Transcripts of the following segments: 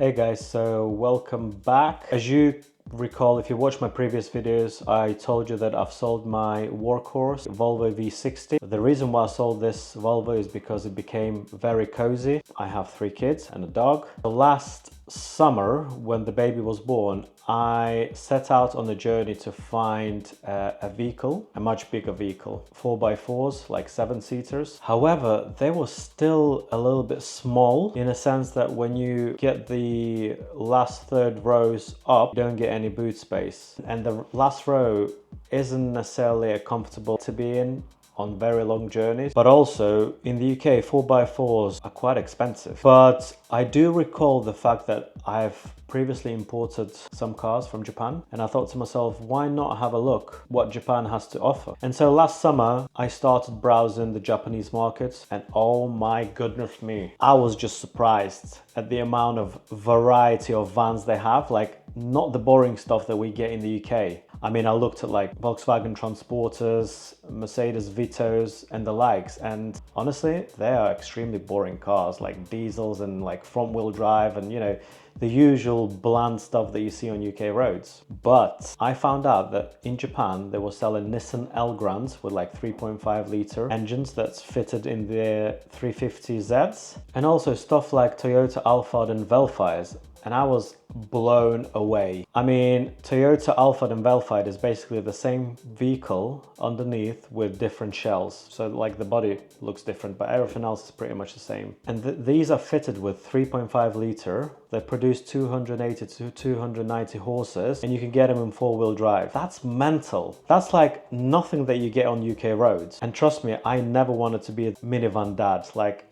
Hey guys, so welcome back. As you recall, if you watched my previous videos, I told you that I've sold my workhorse Volvo V60. The reason why I sold this Volvo is because it became very cozy. I have 3 kids and a dog. The last summer, when the baby was born, I set out on a journey to find a vehicle, a much bigger vehicle, 4x4s, like 7-seaters. However, they were still a little bit small in a sense that when you get the last third rows up, you don't get any boot space. And the last row isn't necessarily comfortable to be in on very long journeys, but also in the UK 4x4s are quite expensive. But I do recall the fact that I've previously imported some cars from Japan, and I thought to myself, why not have a look what Japan has to offer? And so last summer I started browsing the Japanese markets, and oh my goodness me, I was just surprised at the amount of variety of vans they have. Like, not the boring stuff that we get in the UK. I mean, I looked at like Volkswagen Transporters, Mercedes Vitos and the likes, and honestly, they are extremely boring cars, like diesels and like front wheel drive and, you know, the usual bland stuff that you see on UK roads. But I found out that in Japan, they were selling Nissan Elgrand with like 3.5 litre engines that's fitted in their 350Zs, and also stuff like Toyota Alphard and Vellfires. And I was blown away. I mean, Toyota Alphard and Vellfire is basically the same vehicle underneath with different shells. So like the body looks different, but everything else is pretty much the same. And these are fitted with 3.5 litre. They produce 280 to 290 horses, and you can get them in 4-wheel drive. That's mental. That's like nothing that you get on UK roads. And trust me, I never wanted to be a minivan dad. Like,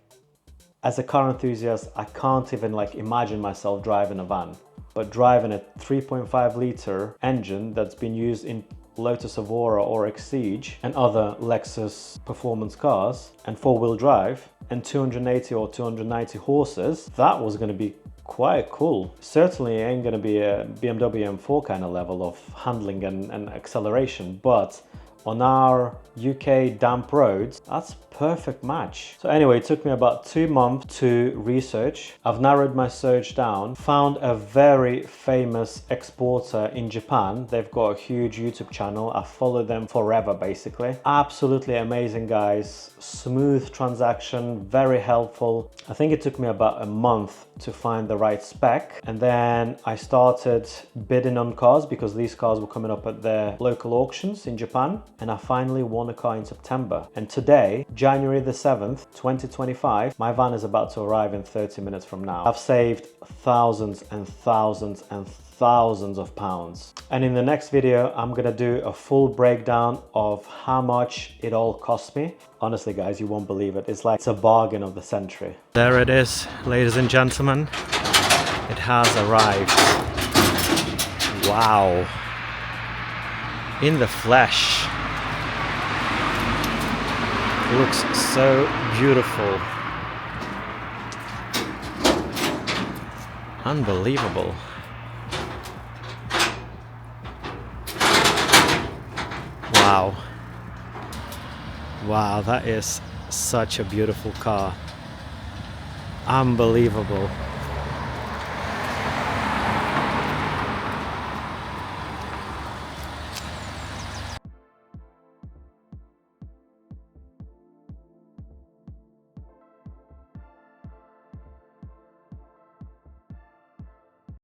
as a car enthusiast, I can't even like imagine myself driving a van, but driving a 3.5 litre engine that's been used in Lotus Evora or Exige and other Lexus performance cars, and 4-wheel drive and 280 or 290 horses, that was going to be quite cool. Certainly ain't going to be a BMW M4 kind of level of handling and acceleration, but on our UK damp roads, that's perfect match. So anyway, it took me about 2 months to research. I've narrowed my search down, found a very famous exporter in Japan. They've got a huge YouTube channel. I've followed them forever, basically. Absolutely amazing guys, smooth transaction, very helpful. I think it took me about a month to find the right spec, and then I started bidding on cars because these cars were coming up at their local auctions in Japan, and I finally won a car in September. And today, January the 7th, 2025, my van is about to arrive in 30 minutes from now. I've saved thousands and thousands and thousands of pounds. And in the next video, I'm gonna do a full breakdown of how much it all cost me. Honestly, guys, you won't believe it. It's like it's a bargain of the century. There it is, ladies and gentlemen. It has arrived. Wow. In the flesh. It looks so beautiful. Unbelievable. Wow. Wow, that is such a beautiful car. Unbelievable.